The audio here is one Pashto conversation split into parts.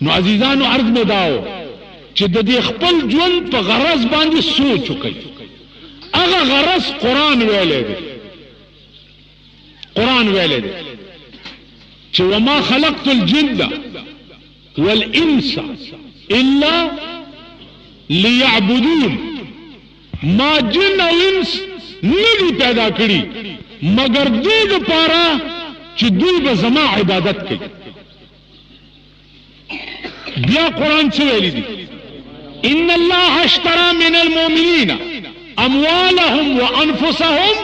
نو عزیزانو عرض مې داو چې د دې خپل ژوند په غرض باندې سوچ وکړي. هغه غرض قرآن ویلی دی. قرآن ویلی دی چې وما خلقت الجن والانس الا لیعبدون. ما جن او انس ندی پیدا کړي مگر دې دپاره چې دوی به زما عبادت کوي. بیا قرآن څه ویلی دی؟ ان الله اشترى من المؤمنین اموالهم وانفسهم.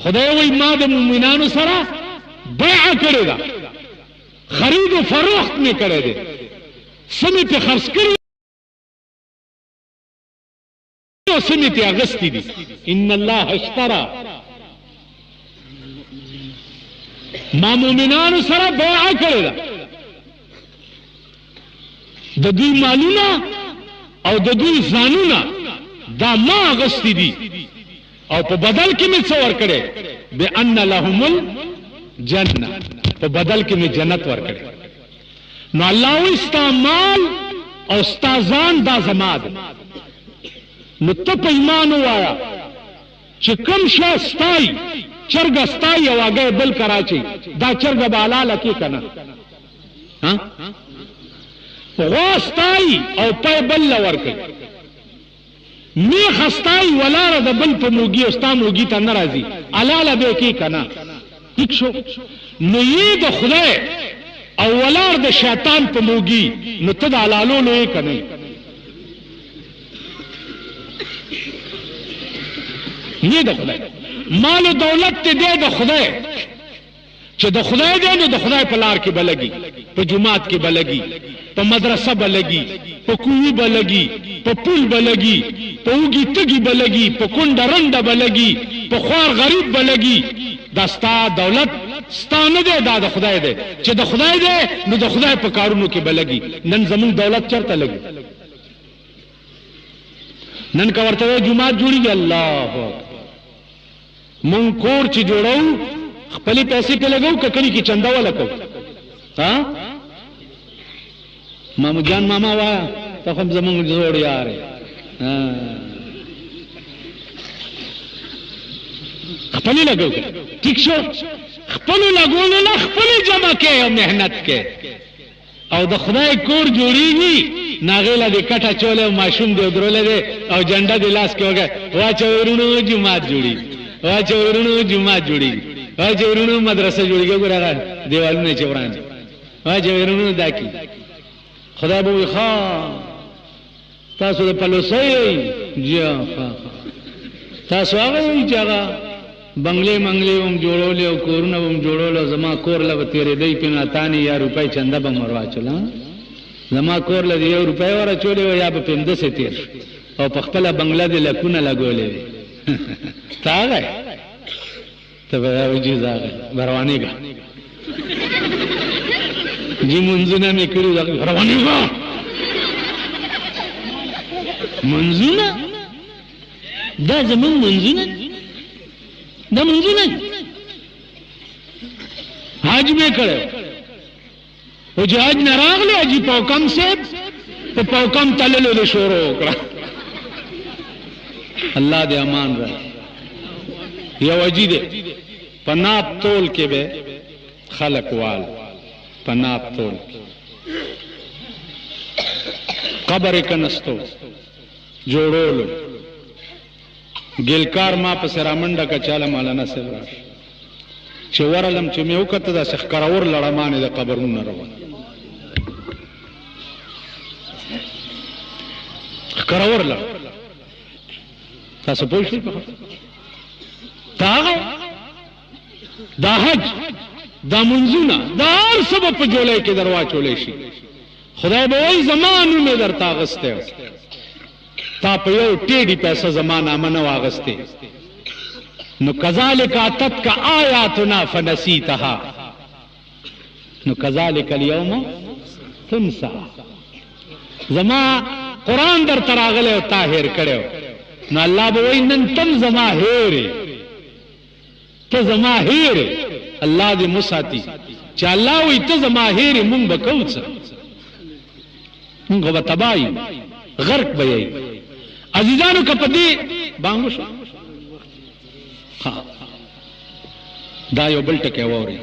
خدای وی ما د مؤمنانو سره بیع کړی ده، خرید و فروخت می کړی دی، سمې ته خرڅ کړي او سمې ته اغستی دي. ان الله اشترى، ما مؤمنانو سره بیع کړی ده، د دوی مالونه او د دوی ځانونه دا ما اغستی دي او په بدل کې مې څه ورکړی؟ بأن لهم الجنه، په بدل کې مې جنت ورکړی. نو الله وی ستا مال او ستا ځان دا زما ده. نو ته په ایمان ووایه چې کوم شی ستای، چرګه ستای او هګۍ بل کراچي، دا چرګه به حلاله کې که نه؟ غوا ستای او پی بل له ورکوي، میخ ستای ولاړه د بل په موږي او ستا موږي ته نه راځي، حلاله به یې کې که نه؟ ټیک شو. نو یې د خدای او ولاړ د شیطان په موږي، نو ته د حلالولو یې که نه؟ یې د خدای مال و دولت ته دی د خدای، چې د خدای دی نو د خدای په لار کې به لګي، په جماعت کې به لګي، په مدرسه به لګي، په کوی به لګي، په پول به لګي، په اوږي تږي به لګي، په کونډه رنډه به لګي، په خوار غریب به لګي. دا ستا دولت ستا نه دی، دا د خدای دی. چې د خدای دی نو د خدای په کارونو کې به لګي. نن زمونږ دولت چرته لګي؟ نن که ورته وایي جومات جوړېږي، الله اکبر، مونږ کور چې جوړو خپلې پیسې پې لګو که کلي کې چنده ولکو؟ مامو جان ماما وایه ته خو زمونږ زوړ یار یې، خپلې لګو که ټیک شو. خپلو لګولو نه خپلې جمع کې او محنت کې، او د خدای کور جوړېږي نو هغې له دې کټه چولی او ماشوم دې ودرولی دی او جنډه دې لاس کې وګی، واچوئ ورونو جومات جوړېږي، واچوئ ورونو جومات جوړېږي، واچوئ ورونو مدرسه جوړېږي. ګوره هغه دیوالونه چې وران دي، واچوئ ورونو دا کي. خدای به وي ښه تاسو د پلوسی یئ؟ جی ښه. تاسو هغه وایي چې هغه بنګلې منګلې به م جوړولې او کورونه به م جوړول او زما کور له به تېرېدی پې نو اتانې یا روپۍ چنده به م ور واچول. زما کور له د 1 روپۍ ور اچولې وه یا به پې همداسې تېر شو او په خپله بنګله دې لکونه لګولې وې. ته هغه یې؟ ته به وایي جي زه هغه روانېږه جي منځونه مې کړي روانېږه منځونه دا زمونږ منځونه دا منځونه حج مې کړی او چې حج نه راغلی حاجي پوکم صاحب په پوکم تللو دې شروع وکړه. الله دې امان را. یو حاجي دی په ناپ تول کې به خلق وال، په ناپ تول قبر یې کنستو جوړولو ګلکار ما پسې رامنډه که چاله مولانا صاحب راشه چې ورلم چې مې وکته داسې ښکرور لړمانې د قبرونه روان ښکرور لړ. تاسو پوه شئ دا هغه دا حج دا منځونه دا هر څه به په جولۍ کې در واچولی شي. خدای به وایي زما نوم یې درته اغوستی و، تا په یو ټیډي پیسه زما نامه نه واغستې. نو کذالک اتتک آیاتنا فنسیتها، نو کذالک الیوم تنسی. زما قرآن در تراغلی او تا هیر کړی، نو الله به وایي نن تم زما هیرې، ته زما هیرې. الله دې مساتي چې الله وي ته زما هېرې مونږ به کوو څه مونږ به تباه یو غرق به یې عزیزانو که په دې بانګ وشو دا یو بل ټکی واورئ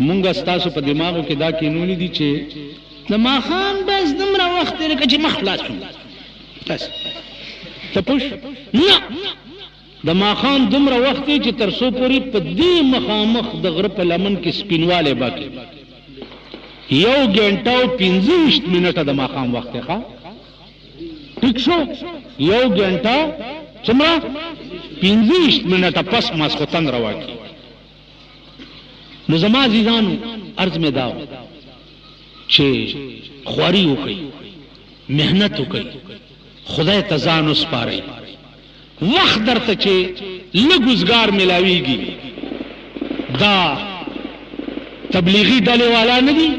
مونږ ستاسو په دماغو کې دا کینولي دي چې د ماښام بس دومره وخت دی لکه چې مخ خلاص شو بس ته پوه نه د ماښام دومره وخت دی چې تر څو پورې په دې مخامخ د غره په لمن کې سپینوالی باقي 1 ګنټه او 25 منټه د ماښام وخت دی ښه ټیک شو 1 ګنټه څومره 25 منټه پس ماسخوتن روا کی نو زما عزیزانو عرض میں داو چې خواري وکړي محنت وکړي خدای ته ځان وسپارئ وخت درته چې لږ روزګار ملاویږي دا تبلیغي ډلې والا نه دي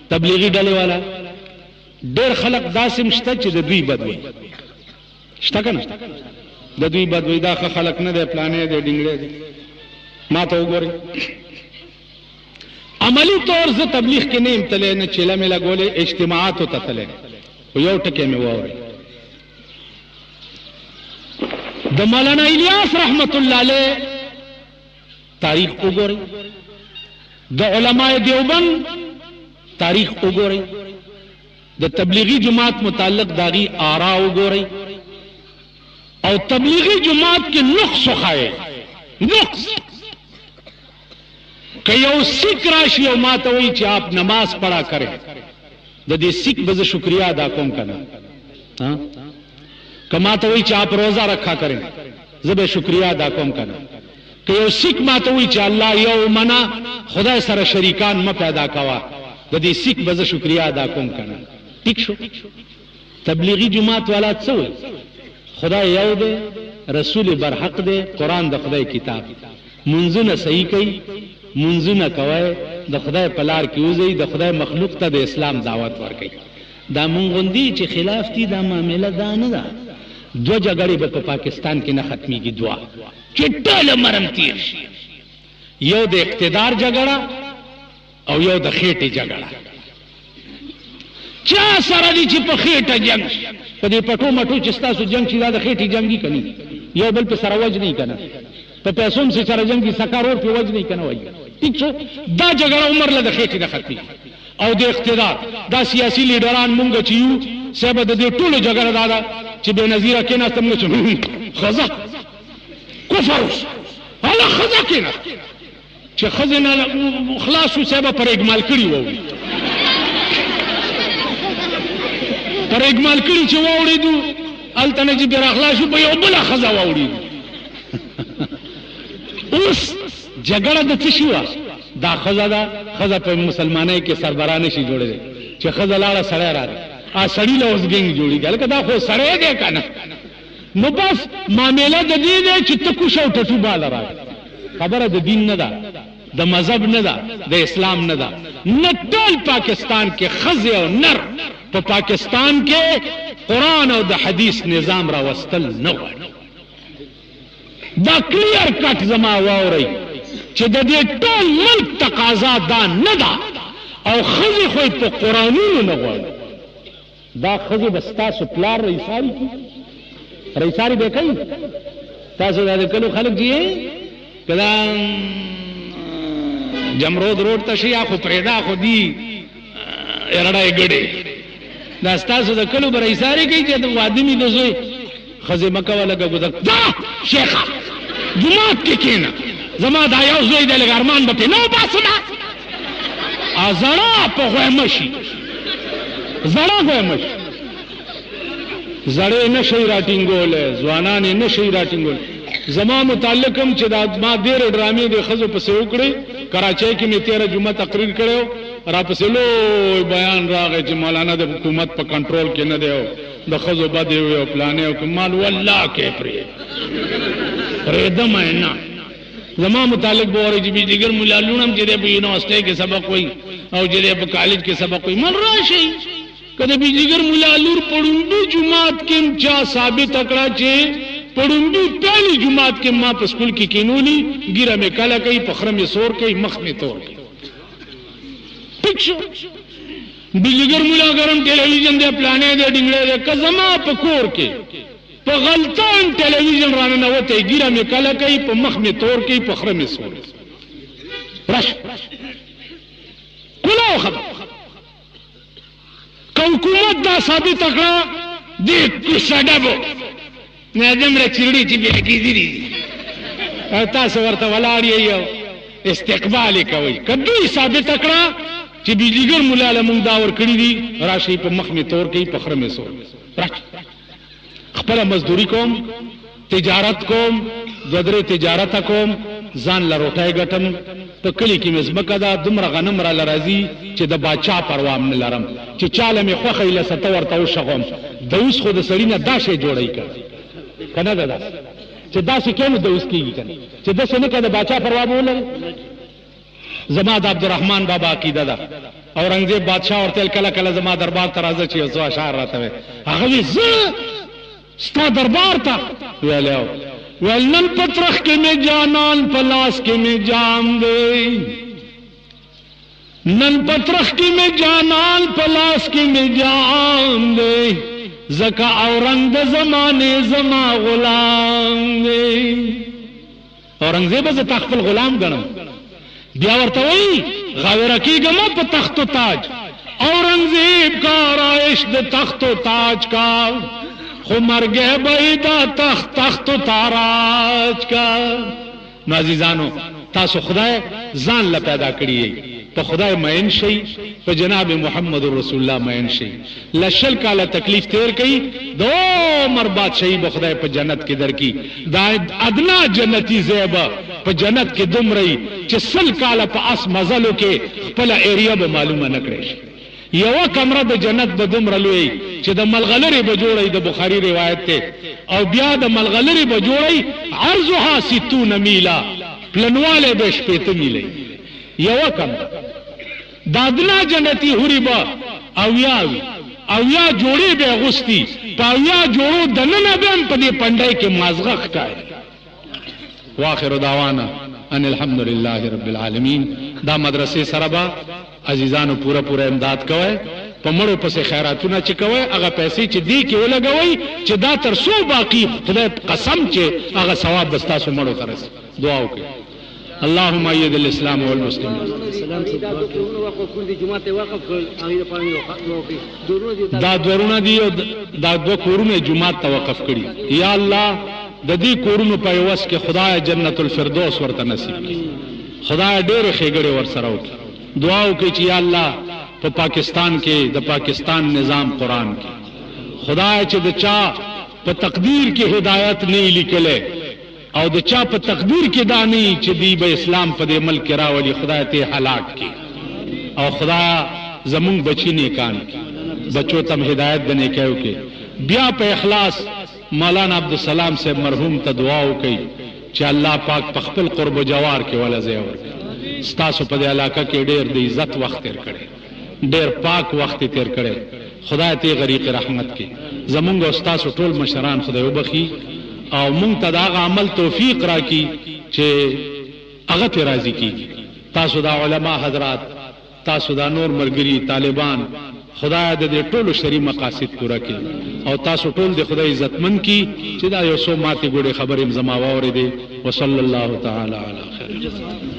تبلیغي ډلې والا ډېر خلک داسې شته چې د دوی بد وایي شته که نه د دوی بد وایي دا ښه خلک نه دی پلانې دی ډینګړی دی ما ته وګورئ عملی طور زه تبلیغ کې نه یم تللی نه چیله مې لګولې اجتماعاتو ته تللی خو یو ټکی مې واورئ د مولانا الیاس رحمت الله علیه تاریخ وګورئ د علماء دیوبند تاریخ وګورئ د تبلیغی جماعت متعلق داغي آرا وګورئ او تبلیغی جماعت کې نقص وخایي نقص کہ یو سکھ راشی او ما ته وایي چې آپ نماز پڑھا کریں د دې سکھ به زه شکریہ ادا کوم کنه ها کہ ما ته وایي چې آپ روزہ رکھا کریں زه به شکریہ ادا کوم کنه کہ یو سکھ ما ته وایي چې الله یو منا خدای سره شریکان م پیدا کوا د دې سکھ به زه شکریہ ادا کوم کنه ٹھیک شو تبلیغی جماعت والا څه وایي خدای یو دی رسول برحق دی قرآن د خدای کتاب منځونه صحیح کوي منځونه کوي د خدای په لار کې وځي د خدای مخلوق ته د اسلام دعوت ورکوي دا مونږ غوندي چې خلاف دي دا معامله دا نه ده دوه جګړې به په پاکستان کې نه ختمېږي دوه چې ټول مرم تیر شي یو د اقتدار جګړه او یو د خېټې جګړه چا سره دي چې په خېټه جنگ شي په دې پټو مټو چې ستاسو جنگ شي دا د خېټې جنګي کني یو بل په سره وج نه کنه په پیسوم سے سره جنگ کی سکارور په وج نه کنه وایي ٹھیک شو دا جګړه عمر له خېټې نه ختمي او د اقتدار دا سیاسي لیډران مونږ چې یو سبب د دې ټولو جګړه دا چې به نظیر کې نه تم چې خزا کفر الله خزا کې نه چې خزنه خلاص شو سبب پر اجمال کړی وو پر اجمال کړی چې واوړېدو التنه چې بیر اخلاص شو په یو بل خزا واوړېدو اوس جګړه د څه شو دا خزا دا خزا په مسلمانۍ کې سربرانه شي جوړې چې خزا لاړه سړی راغی ا سړی له اوس ګنګ جوړیږي لکه دا خو سړی دی کنه نو بس معاملې د دې دی چې تکو شو ټټو بالا راغی خبره د دین نه ده د مذهب نه ده د اسلام نه ده نه ټول پاکستان کې خزه او نر په پاکستان کې قرآن او د حدیث نظام را وستل نه غواړي دا کلیر کټ زما واورئ چې د دې ټول ملک تقاضا دا نه ده او خزه خو په قرآنونو نه غواړي دا خزه به ستاسو پلار رئیساري کی رئیساري به کوي تاسو دا کلو خلک دی کله جمرود روډ ته شي خو پرېدا خو دی ارړای ګړې دا ستاسو د کلو به رئیساري کوي چې د وادمي د زوی خزه مکه ولا ګذر دا شیخه جماعت کې کېنه زما دا یو زوی د لګارمان به نو باسنه ازړه په غومشي زړه غومش زړه نشي راټینګول ځوانان نشي راټینګول زما متعلقم چې دا ما ډېر ډرامې د خزو په سیو کړې کراچۍ کې مې 13 جمعه تقریر کړو را پسې لو بیان راغی چې مولانا د حکومت په کنټرول کې نه دی د خزو بده یو پلانې او کمال والله کې پرې دمه زما متعلق بوره چې بیجګر مولا لونم چې په یونیورسيټي کې سبق وای او چې په کالج کې سبق وای من راشي کله بیجګر مولا لور پړوندو جماعت کې چا ثابت کړه چې پړوندو پہلی جماعت کې ما په سکول کې کینولي ګیره مې کله کوي پخره مې سور کوي مخ مې تور کوي شو بجلیګر مولا ګرم ټلویزیون دی پلانې دی ډنګړې دی که زما په کور کې په غلطان ټلویزیون راننوتی ګیره مې کله کوي په مخ مې تور کوي په خره مې سور رش کلاو خبر که حکومت دا ثابته کړه دې کوڅه ډبو نه دومره چیرړي چې بیا کېدي دي او تاسو ورته ولاړ یې یو استقبال یې کوئ که دوی ثابته کړه چې بجلیګر مولا له مونږ دا ورکړي دي راشئ په مخ مې تور کوي په خره مې سور خپله مزدوري کوم تجارت کوم دوه درې تجارته کوم ځان له روټۍ ګټم په کلي کې مې ځمکه ده دومره غنم راله راځي چې د باچا پروا هم نه لرم چې چاله مې خوښه وي لسته ورته وشغوم د اوس خو د سړي نه دا شی جوړوي که نه ده داسې چې داسې کې نو د اوس کېږي که نه چې داسې نه که د باچا پروا به ولري زما د عبدالرحمن بابا عقیده ده اورنګزیب بادشاه ورته کله کله زما دربار ته راځه چې یو څو اشعار راته وایي هغه وایي زه ستا دربار ته ویلی ویل نن پترخ کې مې جانان په لاس کې مې جام دی نن پترخ کې مې جانان په لاس کې مې جام دی ځکه اورنګ د زمانې زما غلام دی اورنګزیبه زه تا خپل غلام ګڼم بیا ورته وایي غاوره کېږم په تخت و تاج اورنګزیب کا آرائش د تخت و تاج کا خو مرګه به دا تخت و تاراج کا نو عزیزانو تاسو خدای ځان له پیدا کړی په خدای مئن شئ په جناب محمد رسول الله مئن شئ لشل کاله تکلیف تیر کړي د عمر بادشاہي به خدای په جنت کې درکړي دا ادنا جنتی زیبه په جنت کې دومره چې سل کاله په اس مزلو کې خپل ایریا به معلومه نه کړي یو کمره د جنت به دومره لوی چې د ملغلرې به جوړی د بخاری روایت ته او بیا د ملغلرې به جوړی عرضها 60 میلا پلنواله به 60 میله یو کمره دادنا جنتی هوري با او یا جوړې به غستی په یا جوړو دنه به په دې پندای کې مازغه ښکای واخر دعوانا ان الحمد لله رب العالمین دا مدرسې سره با عزیزانو پورا امداد کوئ په مړو پسې خیراتونه چې کوئ هغه پیسې چې دی کې ولګوئ چې دا تر څو باقي خدای قسم چې هغه ثواب به ستاسو مړو ته رسي دعا وکړئ اللهم ايد الاسلام والمسلمين دا دورونه دي دا دو کورونه جمعه ته وقف کړي یا الله د دې کورونو په وس کې خدای جنت الفردوس ورته نصیب کړي خدای ډېر خېګړې ور سره وکړي دعا وکړي چې یا الله په پاکستان کې د پاکستان نظام قرآن کې خدای چې د چا په تقدیر کې هدایت نه لیکلې او د چا په تقدیر کې دانی چې دی به اسلام په دې ملک راولي خدای ته هلاک کی او خدا زمون بچی نیکان بچو تم هدایت دنے کہو کې بیا په اخلاص مولانا عبدالسلام سے مرحوم ته دعا وکي چې الله پاک په خپل قرب و جوار کې ولا ځای ورکړي ستاسو په دې علاقه کې ډېر د عزت وخت تیر کړي ډېر پاک وخت تیر کړي خدای ته غریق رحمت کې زمونږ استاد ټول مشران خدای وبخي او مونږ ته دا عمل توفیق راکړي چې هغه ته راضي کیږي تاسو دا علما حضرات تاسو دا نور مرګري طالبان خدای د دې ټولو شری مقاصد پورا کړي او تاسو ټول د خدای عزتمن کی چې دا یو څو ماته ګوره خبرې زما واورې دي وصلی الله تعالی علی خیر